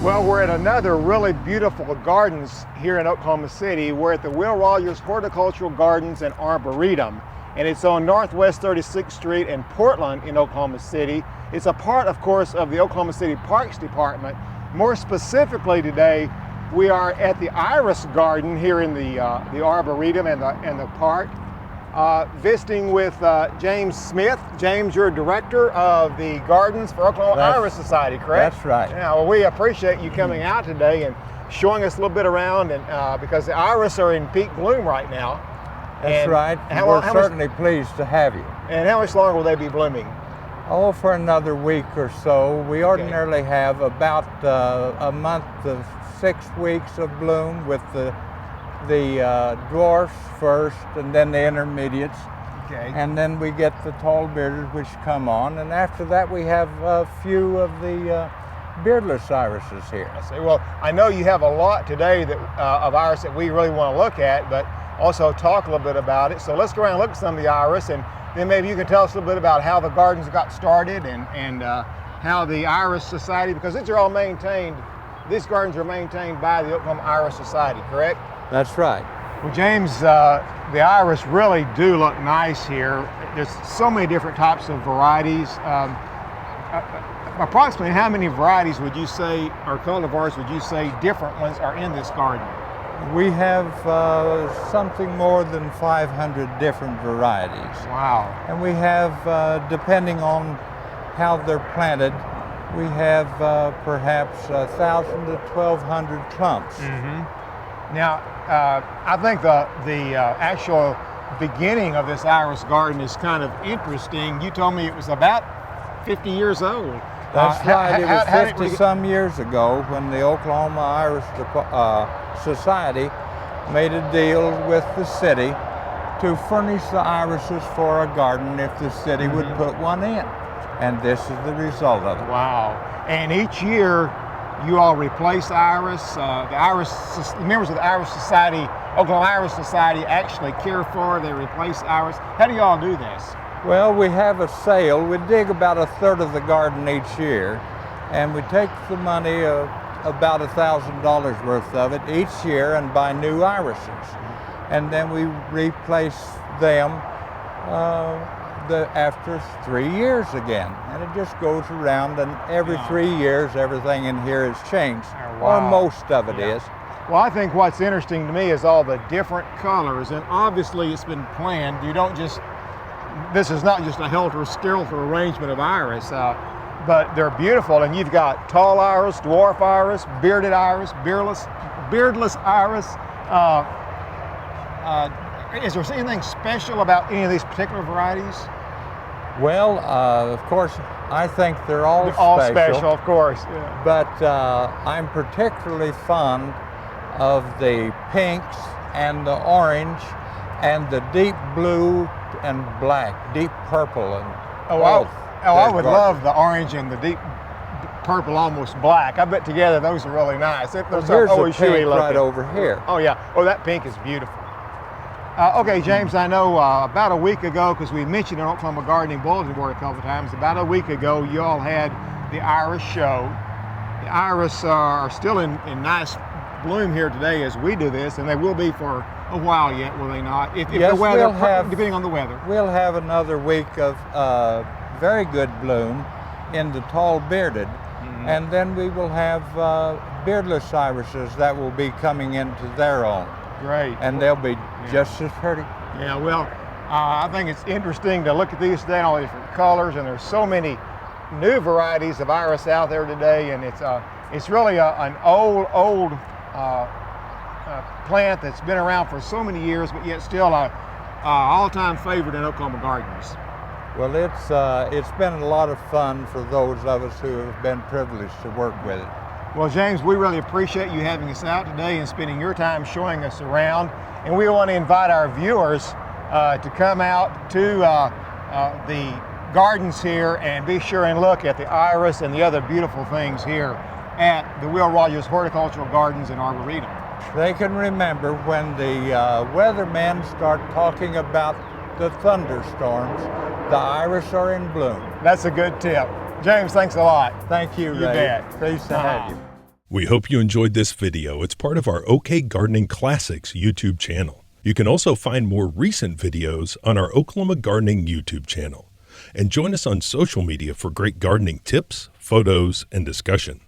Well, we're at another really beautiful gardens here in Oklahoma City. We're at the Will Rogers Horticultural Gardens and Arboretum, and it's on Northwest 36th Street in Portland in Oklahoma City. It's a part, of course, of the Oklahoma City Parks Department. More specifically today, we are at the Iris Garden here in the Arboretum and the park, visiting with James Smith. James, you're director of the Gardens for Oklahoma Iris Society, correct? That's right. Yeah, well, we appreciate you coming out today and showing us a little bit around, and because the iris are in peak bloom right now. That's right. We're certainly pleased to have you. And how much longer will they be blooming? Oh, for another week or so. We ordinarily have about a month of 6 weeks of bloom with the dwarfs first, and then the intermediates. Okay. And then we get the tall bearded, which come on, and after that we have a few of the beardless irises here. I see. Well, I know you have a lot today that of iris that we really want to look at, but also talk a little bit about it. So let's go around and look at some of the iris, and then maybe you can tell us a little bit about how the gardens got started and how the Iris Society, because these are all maintained, these gardens are maintained by the Oklahoma Iris Society, correct? That's right. Well, James, the iris really do look nice here. There's so many different types of varieties. Approximately how many varieties would you say, or cultivars would you say different ones are in this garden? We have something more than 500 different varieties. Wow. And we have, depending on how they're planted, we have perhaps 1,000 to 1,200 clumps. Mm-hmm. Now, I think the actual beginning of this iris garden is kind of interesting. You told me it was about 50 years old. That's right. It was 50 some years ago when the Oklahoma Iris Society made a deal with the city to furnish the irises for a garden if the city would put one in. And this is the result of it. Wow. And each year you all replace iris. The members of the Iris Society, Oklahoma Iris Society, actually care for, they replace iris. How do you all do this? Well, we have a sale. We dig about a third of the garden each year, and we take the money, about $1,000 worth of it each year, and buy new irises. And then we replace them after 3 years again. And it just goes around, and every 3 years, everything in here has changed, or most of it is. Well, I think what's interesting to me is all the different colors, and obviously it's been planned. You don't just, this is not just a helter-skelter arrangement of iris, but they're beautiful, and you've got tall iris, dwarf iris, bearded iris, beardless iris. Is there anything special about any of these particular varieties? Well, of course, I think they're all special, of course. Yeah. But I'm particularly fond of the pinks and the orange and the deep blue and black, deep purple, and I would love the orange and the deep purple, almost black. I bet together those are really nice. Here's a pink right over here. Oh yeah. Oh, that pink is beautiful. Okay, James, I know about a week ago, because we mentioned it on Oklahoma Gardening Bulletin Board a couple of times, about a week ago you all had the Iris show. The iris are still in nice bloom here today as we do this, and they will be for a while yet, will they not? If yes, the weather, depending on the weather. We'll have another week of very good bloom in the tall bearded, and then we will have beardless irises that will be coming into their own. Great. And they'll be just as pretty. Yeah, well, I think it's interesting to look at these today, all the different colors, and there's so many new varieties of iris out there today, and it's really an old plant that's been around for so many years, but yet still an all-time favorite in Oklahoma gardens. Well, it's been a lot of fun for those of us who have been privileged to work with it. Well, James, we really appreciate you having us out today and spending your time showing us around. And we want to invite our viewers to come out to the gardens here and be sure and look at the iris and the other beautiful things here at the Will Rogers Horticultural Gardens in Arboretum. They can remember when the weathermen start talking about the thunderstorms, the iris are in bloom. That's a good tip. James, thanks a lot. Thank you, Ray. You bet. Pleased to have you. We hope you enjoyed this video. It's part of our OK Gardening Classics YouTube channel. You can also find more recent videos on our Oklahoma Gardening YouTube channel. And join us on social media for great gardening tips, photos, and discussion.